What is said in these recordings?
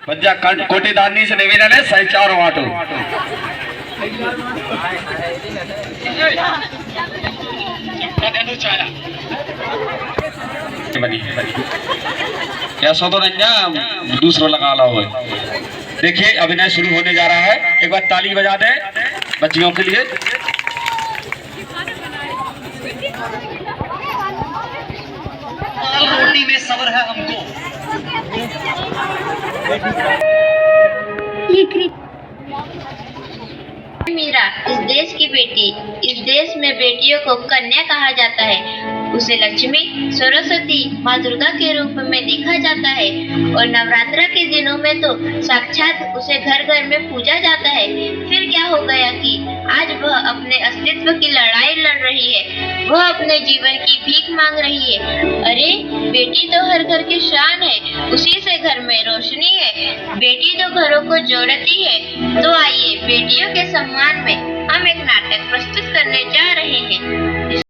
पंजा कोटेदानी से निवेदन है, सही चारों वाटो। क्या सो तो नहीं दूसरा लगा ला हो। देखिए अभिनय शुरू होने जा रहा है, एक बार ताली बजा दें बच्चियों के लिए। रोटी में सब्र है हमको। मीरा इस देश की बेटी, इस देश में बेटियों को कन्या कहा जाता है। उसे लक्ष्मी, सरस्वती, माँ दुर्गा के रूप में देखा जाता है और नवरात्रा के दिनों में तो साक्षात उसे घर घर में पूजा जाता है। फिर क्या हो गया कि आज वह अपने अस्तित्व की लड़ाई लड़ रही है, वह अपने जीवन की भीख मांग रही है। अरे बेटी तो हर घर की शान है, उसी से घर में रोशनी है, बेटी तो घरों को जोड़ती है। तो आइए बेटियों के सम्मान में हम एक नाटक प्रस्तुत करने जा रहे हैं।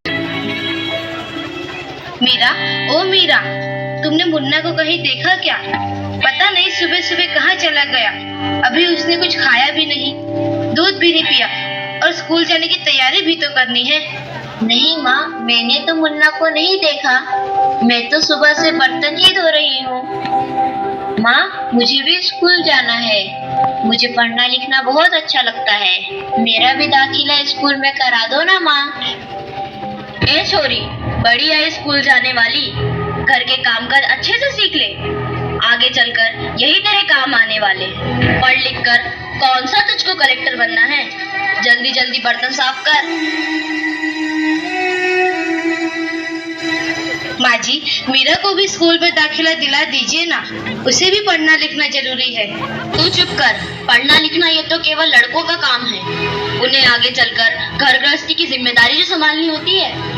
मीरा, ओ मीरा, तुमने मुन्ना को कहीं देखा क्या? पता नहीं सुबह सुबह कहाँ चला गया। अभी उसने कुछ खाया भी नहीं, दूध भी नहीं पिया और स्कूल जाने की तैयारी भी तो करनी है। नहीं माँ, मैंने तो मुन्ना को नहीं देखा, मैं तो सुबह से बर्तन ही धो रही हूँ। माँ, मुझे भी स्कूल जाना है, मुझे पढ़ना लिखना बहुत अच्छा लगता है, मेरा भी दाखिला स्कूल में करा दो ना माँ। ए छोरी, बड़ी है स्कूल जाने वाली, घर के कामकाज अच्छे से सीख ले, आगे चलकर यही तेरे काम आने वाले। पढ़ लिख कर कौन सा तुझको कलेक्टर बनना है, जल्दी जल्दी बर्तन साफ कर। माँ जी, मीरा को भी स्कूल में दाखिला दिला दीजिए ना, उसे भी पढ़ना लिखना जरूरी है। तू चुप कर, पढ़ना लिखना ये तो केवल लड़कों का काम है, उन्हें आगे चलकर घर गृहस्थी की जिम्मेदारी जो संभालनी होती है।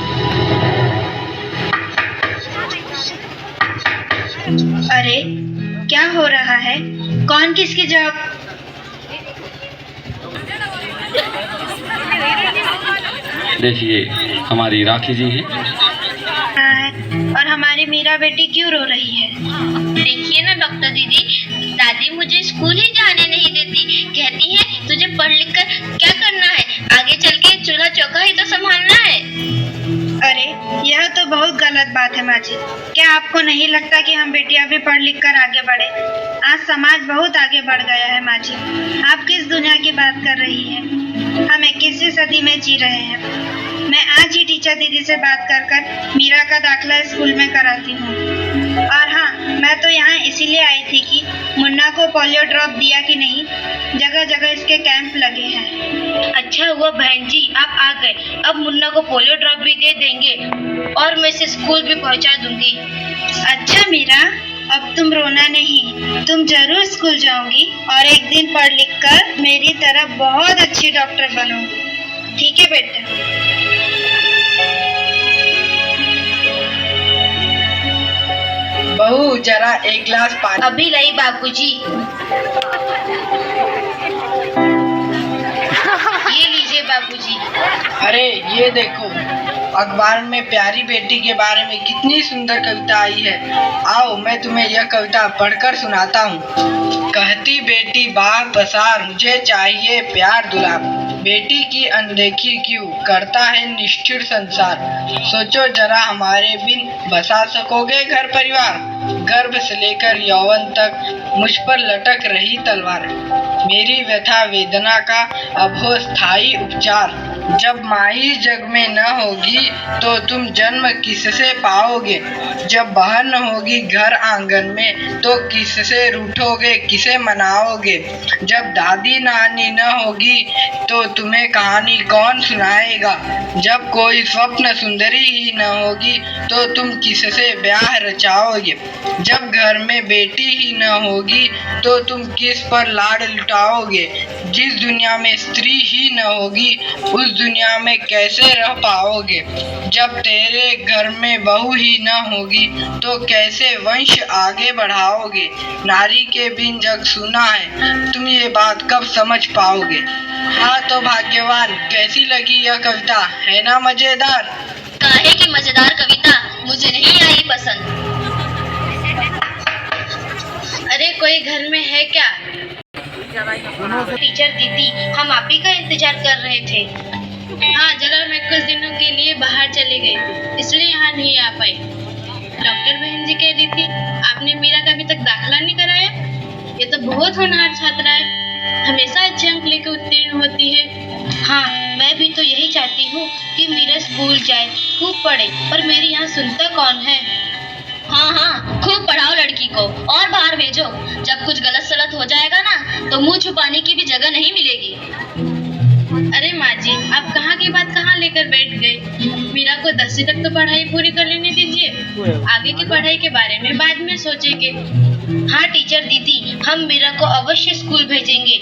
अरे क्या हो रहा है? कौन किसके जवाब? देखिए हमारी राखी जी है और हमारी मीरा बेटी क्यों रो रही है? देखिए ना डॉक्टर दीदी, दादी मुझे स्कूल ही जाने नहीं देती, कहती है तुझे पढ़ लिख कर क्या करना है, आगे चल के चूल्हा चौका ही तो संभालना है। अरे यह तो बहुत गलत बात है माँ जी। क्या आपको नहीं लगता कि हम बेटियां भी पढ़ लिख कर आगे बढ़े? आज समाज बहुत आगे बढ़ गया है माँ जी। आप किस दुनिया की बात कर रही हैं? हम 21वीं सदी में जी रहे हैं। मैं आज ही टीचर दीदी से बात कर मीरा का दाखिला स्कूल में कराती हूँ। और हाँ, मैं तो यहाँ इसीलिए आई थी कि मुन्ना को पोलियो ड्रॉप दिया कि नहीं, जगह जगह इसके कैंप लगे हैं। अच्छा हुआ बहन जी आप आ गए, अब मुन्ना को पोलियो ड्रॉप भी दे देंगे और मैं इसे स्कूल भी पहुँचा दूंगी। अच्छा मीरा, अब तुम रोना नहीं, तुम जरूर स्कूल जाओगी और एक दिन पढ़ लिख कर मेरी तरह बहुत अच्छी डॉक्टर बनोगी। ठीक है बेटा? बहू जरा एक गिलास पानी। अभी लाई बाबूजी। ये लीजिए बाबूजी। अरे ये देखो, अखबार में प्यारी बेटी के बारे में कितनी सुंदर कविता आई है। आओ मैं तुम्हें यह कविता पढ़कर सुनाता हूँ। कहती बेटी बाह पसार, मुझे चाहिए प्यार दुलार, बेटी की अनदेखी क्यों करता है निष्ठुर संसार, सोचो जरा हमारे बिन बसा सकोगे घर परिवार, गर्भ से लेकर यौवन तक मुझ पर लटक रही तलवार, मेरी व्यथा वेदना का अब हो स्थायी उपचार, जब माही जग में न होगी तो तुम जन्म किससे पाओगे, जब बहन न होगी घर आंगन में तो किससे रूठोगे किसे मनाओगे, जब दादी नानी न होगी तो तुम्हें कहानी कौन सुनाएगा, जब कोई स्वप्न सुंदरी ही न होगी तो तुम किससे ब्याह रचाओगे, जब घर में बेटी ही न होगी तो तुम किस पर लाड लुटाओगे, जिस दुनिया में स्त्री ही न होगी उस दुनिया में कैसे रह पाओगे, जब तेरे घर में बहू ही न होगी तो कैसे वंश आगे बढ़ाओगे, नारी के बिन जग सुना है, तुम ये बात कब समझ पाओगे। हाँ तो भाग्यवान, कैसी लगी यह कविता, है ना मजेदार? काहे की मजेदार कविता, मुझे नहीं आई पसंद। अरे कोई घर में है क्या? टीचर दीदी, हम आप ही का इंतजार कर रहे थे। हाँ, जरा मैं कुछ दिनों के लिए बाहर चली गई थी, इसलिए यहाँ नहीं आ पाई। डॉक्टर बहन जी कह रही थी आपने मीरा का अभी तक दाखिला नहीं कराया। ये तो बहुत होनहार छात्रा है, हमेशा अच्छे अंक लेकर उत्तीर्ण होती है। हाँ, मैं भी तो यही चाहती हूँ कि मीरा स्कूल जाए, खूब पढ़े, पर मेरी यहाँ सुनता कौन है। हाँ हाँ, खूब पढ़ाओ लड़की को और बाहर भेजो। जब कुछ गलत सलत हो जाएगा ना तो मुंह छुपाने की भी जगह नहीं मिलेगी। अरे माँ जी, आप कहाँ की बात कहाँ लेकर बैठ गए? मीरा को 10वीं तक तो पढ़ाई पूरी कर लेने दीजिए, आगे की पढ़ाई के बारे में बाद में सोचेंगे। हाँ टीचर दीदी, हम मीरा को अवश्य स्कूल भेजेंगे।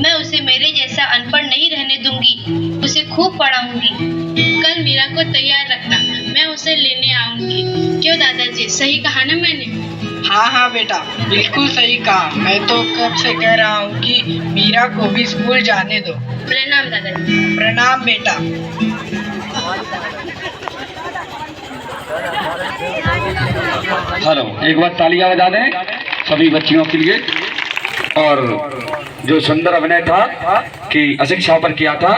मैं उसे मेरे जैसा अनपढ़ नहीं रहने दूंगी, उसे खूब पढ़ाऊंगी। कल मीरा को तैयार रखना, मैं उसे लेने आऊंगी। क्यों दादाजी, सही कहा ना मैंने? हाँ हाँ बेटा, बिल्कुल सही कहा। मैं तो कब से कह रहा हूँ कि मीरा को भी स्कूल जाने दो। प्रणाम दादाजी। प्रणाम बेटा। हेलो, एक बार तालियां बजा दें सभी बच्चियों के लिए। और जो सुंदर अभिनय था कि अशिक्षा पर किया था,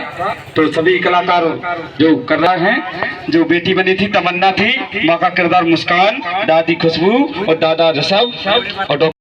तो सभी कलाकार जो कर रहे हैं, जो बेटी बनी थी तमन्ना थी, माँ का किरदार मुस्कान, दादी खुशबू और दादा ऋषभ और